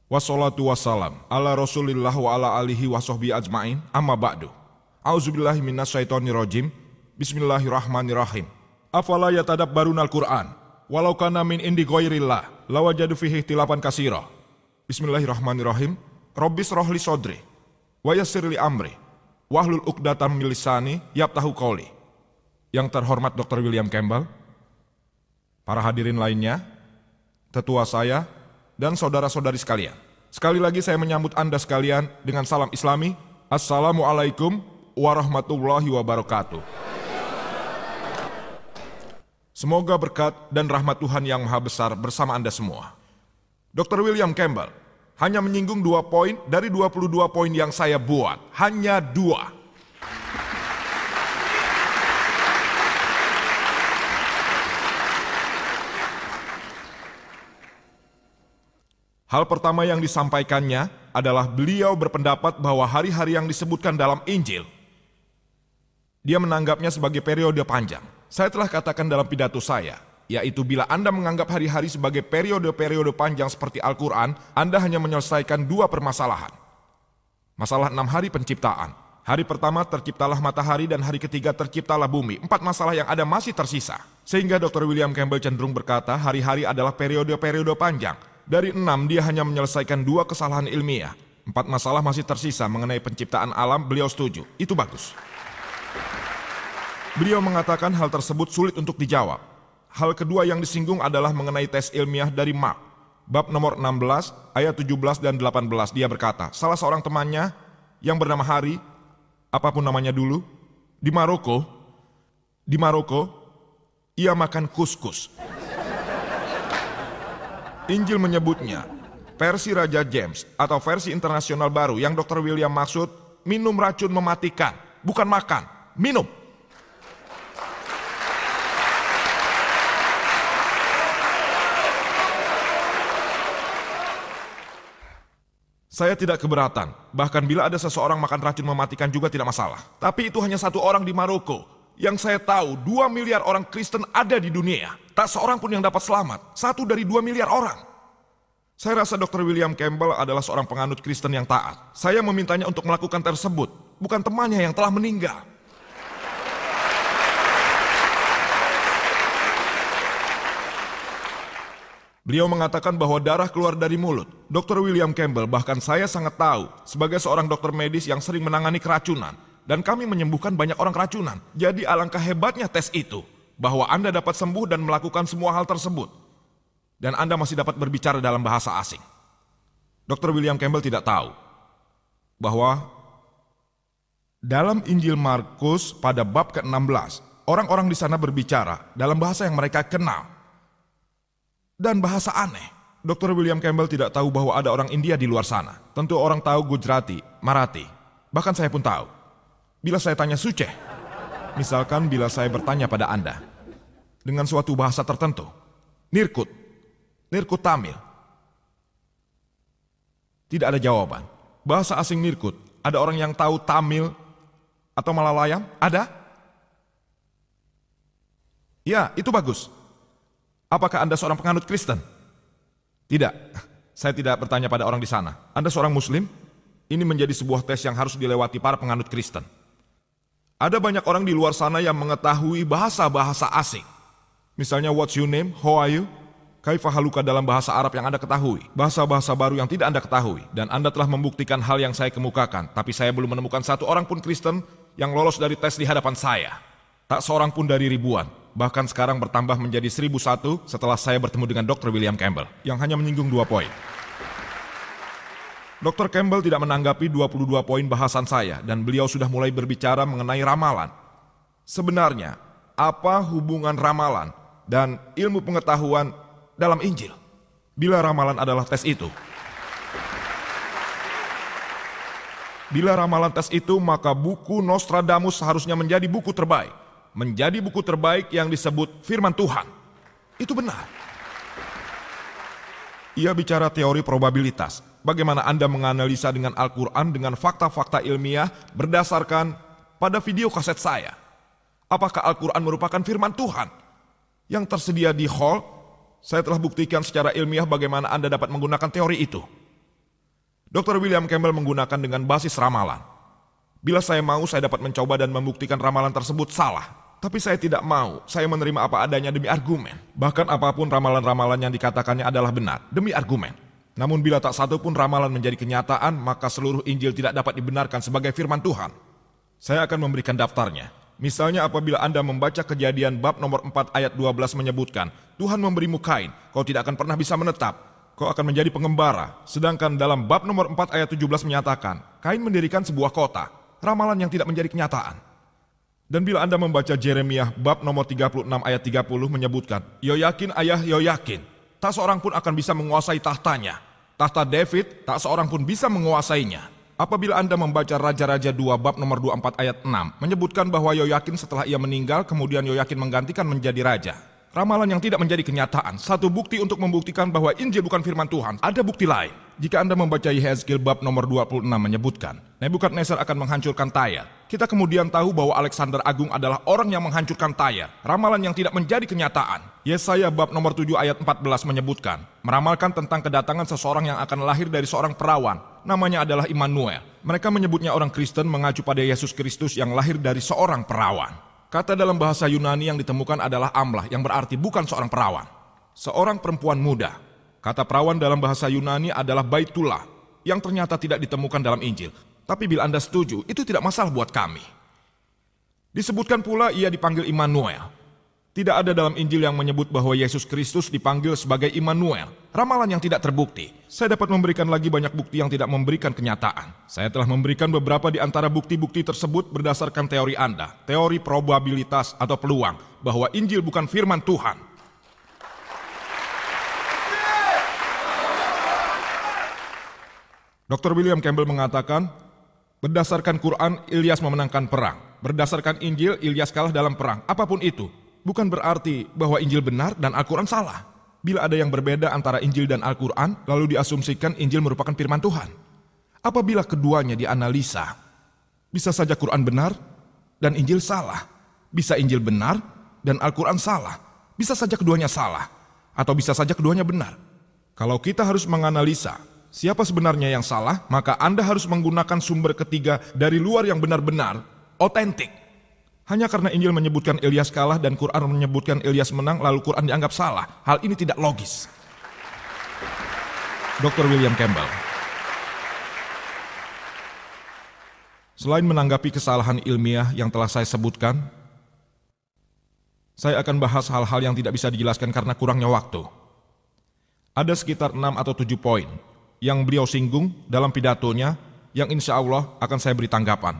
Wassalatu wassalam ala rasulillah wa ala alihi wa sahbihi ajma'in amma ba'du. A'udzubillahi minasyaitonirrajim. Bismillahirrahmanirrahim. Afala yatadabbarunal Qur'an walau kana min indi ghairillah lawajadu fihi ikhtilafan katsira. Bismillahirrahmanirrahim. Rabbis rohli sodri wa yassir li amri wahlul 'uqdatam min lisani yafqahu qawli. Yang terhormat Dr. William Campbell, para hadirin lainnya, tetua saya, dan saudara-saudari sekalian. Sekali lagi saya menyambut Anda sekalian dengan salam Islami. Assalamualaikum warahmatullahi wabarakatuh. Semoga berkat dan rahmat Tuhan yang Maha Besar bersama Anda semua. Dr. William Campbell hanya menyinggung 2 poin dari 22 poin yang saya buat. Hanya 2. Hal pertama yang disampaikannya adalah beliau berpendapat bahwa hari-hari yang disebutkan dalam Injil, dia menanggapnya sebagai periode panjang. Saya telah katakan dalam pidato saya, yaitu bila Anda menganggap hari-hari sebagai periode-periode panjang seperti Al-Quran, Anda hanya menyelesaikan 2 permasalahan. Masalah 6 hari penciptaan. Hari pertama terciptalah matahari dan hari ketiga terciptalah bumi. 4 masalah yang ada masih tersisa. Sehingga Dr. William Campbell cenderung berkata hari-hari adalah periode-periode panjang. Dari 6 dia hanya menyelesaikan 2 kesalahan ilmiah. 4 masalah masih tersisa mengenai penciptaan alam, beliau setuju. Itu bagus. Beliau mengatakan hal tersebut sulit untuk dijawab. Hal kedua yang disinggung adalah mengenai tes ilmiah dari Mark. Bab nomor 16, ayat 17 dan 18, dia berkata, salah seorang temannya yang bernama Hari, apapun namanya dulu, di Maroko, ia makan kuskus. Injil menyebutnya, versi Raja James atau versi internasional baru yang Dr. William maksud, minum racun mematikan, bukan makan, minum. Saya tidak keberatan, bahkan bila ada seseorang makan racun mematikan juga tidak masalah. Tapi itu hanya 1 orang di Maroko. Yang saya tahu 2 miliar orang Kristen ada di dunia. Tak seorang pun yang dapat selamat. 1 dari 2 miliar orang. Saya rasa Dr. William Campbell adalah seorang penganut Kristen yang taat. Saya memintanya untuk melakukan tersebut, bukan temannya yang telah meninggal. Beliau mengatakan bahwa darah keluar dari mulut. Dr. William Campbell, bahkan saya sangat tahu, sebagai seorang dokter medis yang sering menangani keracunan, dan kami menyembuhkan banyak orang keracunan. Jadi alangkah hebatnya tes itu, bahwa Anda dapat sembuh dan melakukan semua hal tersebut. Dan Anda masih dapat berbicara dalam bahasa asing. Dr. William Campbell tidak tahu bahwa dalam Injil Markus pada bab ke-16, orang-orang di sana berbicara dalam bahasa yang mereka kenal. Dan bahasa aneh. Dr. William Campbell tidak tahu bahwa ada orang India di luar sana. Tentu orang tahu Gujarati, Marathi. Bahkan saya pun tahu. Bila saya tanya Suceh, misalkan bila saya bertanya pada Anda dengan suatu bahasa tertentu, Nirkut Tamil, tidak ada jawaban. Bahasa asing Nirkut, ada orang yang tahu Tamil atau Malalayam? Ada? Ya, itu bagus. Apakah Anda seorang penganut Kristen? Tidak, saya tidak bertanya pada orang di sana. Anda seorang Muslim? Ini menjadi sebuah tes yang harus dilewati para penganut Kristen. Ada banyak orang di luar sana yang mengetahui bahasa-bahasa asing. Misalnya, what's your name? How are you? Kaifa haluka dalam bahasa Arab yang Anda ketahui. Bahasa-bahasa baru yang tidak Anda ketahui. Dan Anda telah membuktikan hal yang saya kemukakan. Tapi saya belum menemukan 1 orang pun Kristen yang lolos dari tes di hadapan saya. Tak seorang pun dari ribuan. Bahkan sekarang bertambah menjadi 1001 setelah saya bertemu dengan Dr. William Campbell. Yang hanya menyinggung 2 poin. Dr. Campbell tidak menanggapi 22 poin bahasan saya dan beliau sudah mulai berbicara mengenai ramalan. Sebenarnya, apa hubungan ramalan dan ilmu pengetahuan dalam Injil? Bila ramalan adalah tes itu. Bila ramalan tes itu, maka buku Nostradamus seharusnya menjadi buku terbaik. Menjadi buku terbaik yang disebut firman Tuhan. Itu benar. Ia bicara teori probabilitas. Bagaimana Anda menganalisa dengan Al-Quran dengan fakta-fakta ilmiah berdasarkan pada video kaset saya. Apakah Al-Quran merupakan firman Tuhan yang tersedia di hall? Saya telah buktikan secara ilmiah bagaimana Anda dapat menggunakan teori itu. Dr. William Campbell menggunakan dengan basis ramalan. Bila saya mau, saya dapat mencoba dan membuktikan ramalan tersebut salah. Tapi saya tidak mau, saya menerima apa adanya demi argumen. Bahkan apapun ramalan-ramalan yang dikatakannya adalah benar, demi argumen. Namun bila tak satu pun ramalan menjadi kenyataan, maka seluruh Injil tidak dapat dibenarkan sebagai firman Tuhan. Saya akan memberikan daftarnya. Misalnya apabila Anda membaca Kejadian bab nomor 4 ayat 12 menyebutkan, Tuhan memberimu Kain, kau tidak akan pernah bisa menetap, kau akan menjadi pengembara. Sedangkan dalam bab nomor 4 ayat 17 menyatakan, Kain mendirikan sebuah kota, ramalan yang tidak menjadi kenyataan. Dan bila Anda membaca Yeremia bab nomor 36 ayat 30 menyebutkan, Yoyakin ayah Yoyakin, tak seorang pun akan bisa menguasai tahtanya. Tahta David, tak seorang pun bisa menguasainya. Apabila Anda membaca Raja-Raja 2 bab nomor 24 ayat 6, menyebutkan bahwa Yoyakin setelah ia meninggal, kemudian Yoyakin menggantikan menjadi raja. Ramalan yang tidak menjadi kenyataan, satu bukti untuk membuktikan bahwa Injil bukan firman Tuhan, ada bukti lain. Jika Anda membaca Yehezkiel bab nomor 26 menyebutkan, Nebukadnezar akan menghancurkan Tyre. Kita kemudian tahu bahwa Alexander Agung adalah orang yang menghancurkan Tyre, ramalan yang tidak menjadi kenyataan. Yesaya bab nomor 7 ayat 14 menyebutkan, meramalkan tentang kedatangan seseorang yang akan lahir dari seorang perawan, namanya adalah Immanuel. Mereka menyebutnya orang Kristen mengacu pada Yesus Kristus yang lahir dari seorang perawan. Kata dalam bahasa Yunani yang ditemukan adalah amlah, yang berarti bukan seorang perawan. Seorang perempuan muda. Kata perawan dalam bahasa Yunani adalah baitullah, yang ternyata tidak ditemukan dalam Injil. Tapi bila Anda setuju, itu tidak masalah buat kami. Disebutkan pula ia dipanggil Immanuel. Tidak ada dalam Injil yang menyebut bahwa Yesus Kristus dipanggil sebagai Immanuel, ramalan yang tidak terbukti. Saya dapat memberikan lagi banyak bukti yang tidak memberikan kenyataan. Saya telah memberikan beberapa di antara bukti-bukti tersebut berdasarkan teori Anda, teori probabilitas atau peluang, bahwa Injil bukan firman Tuhan. Dr. William Campbell mengatakan, berdasarkan Quran, Ilyas memenangkan perang. Berdasarkan Injil, Ilyas kalah dalam perang. Apapun itu, bukan berarti bahwa Injil benar dan Al-Quran salah. Bila ada yang berbeda antara Injil dan Al-Quran, lalu diasumsikan Injil merupakan firman Tuhan. Apabila keduanya dianalisa, bisa saja Quran benar dan Injil salah. Bisa Injil benar dan Al-Quran salah. Bisa saja keduanya salah. Atau bisa saja keduanya benar. Kalau kita harus menganalisa siapa sebenarnya yang salah, maka Anda harus menggunakan sumber ketiga dari luar yang benar-benar otentik. Hanya karena Injil menyebutkan Ilyas kalah dan Quran menyebutkan Ilyas menang, lalu Quran dianggap salah. Hal ini tidak logis. Dr. William Campbell. Selain menanggapi kesalahan ilmiah yang telah saya sebutkan, saya akan bahas hal-hal yang tidak bisa dijelaskan karena kurangnya waktu. Ada sekitar 6 atau 7 poin yang beliau singgung dalam pidatonya yang insya Allah akan saya beri tanggapan.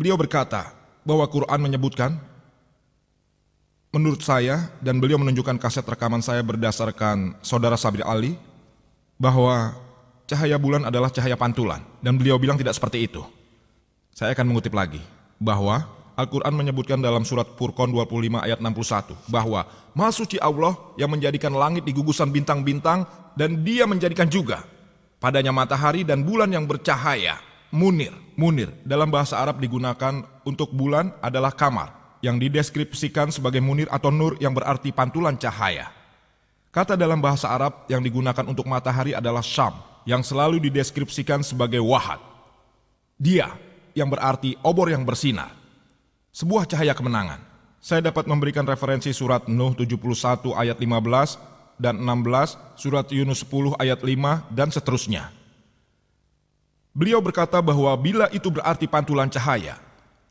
Beliau berkata bahwa Quran menyebutkan, menurut saya, dan beliau menunjukkan kaset rekaman saya berdasarkan saudara Sabri Ali, bahwa cahaya bulan adalah cahaya pantulan, dan beliau bilang tidak seperti itu. Saya akan mengutip lagi, bahwa Al-Quran menyebutkan dalam surat Furqan 25 ayat 61, bahwa Maha Suci Allah yang menjadikan langit di gugusan bintang-bintang, dan Dia menjadikan juga padanya matahari dan bulan yang bercahaya. Munir dalam bahasa Arab digunakan untuk bulan adalah kamar, yang dideskripsikan sebagai munir atau nur yang berarti pantulan cahaya. Kata dalam bahasa Arab yang digunakan untuk matahari adalah syam, yang selalu dideskripsikan sebagai wahad. Dia yang berarti obor yang bersinar. Sebuah cahaya kemenangan. Saya dapat memberikan referensi surat Nuh 71 ayat 15 dan 16, surat Yunus 10 ayat 5, dan seterusnya. Beliau berkata bahwa bila itu berarti pantulan cahaya,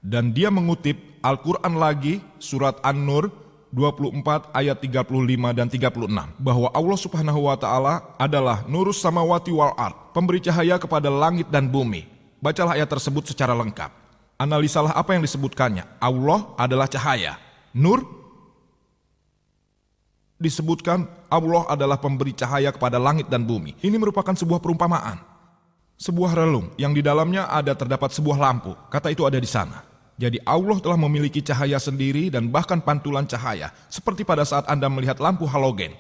dan dia mengutip Al-Quran lagi, surat An-Nur 24 ayat 35 dan 36, bahwa Allah Subhanahu wa Ta'ala adalah Nurus Samawati wal Ard, pemberi cahaya kepada langit dan bumi. Bacalah ayat tersebut secara lengkap. Analisalah apa yang disebutkannya. Allah adalah cahaya. Nur disebutkan Allah adalah pemberi cahaya kepada langit dan bumi. Ini merupakan sebuah perumpamaan. Sebuah relung yang di dalamnya ada terdapat sebuah lampu. Kata itu ada di sana. Jadi Allah telah memiliki cahaya sendiri dan bahkan pantulan cahaya. Seperti pada saat Anda melihat lampu halogen.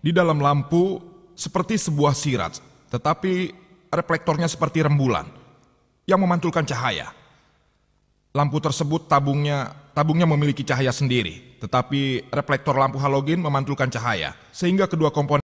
Di dalam lampu seperti sebuah sirat, tetapi reflektornya seperti rembulan yang memantulkan cahaya. Lampu tersebut tabungnya memiliki cahaya sendiri, tetapi reflektor lampu halogen memantulkan cahaya. Sehingga kedua komponen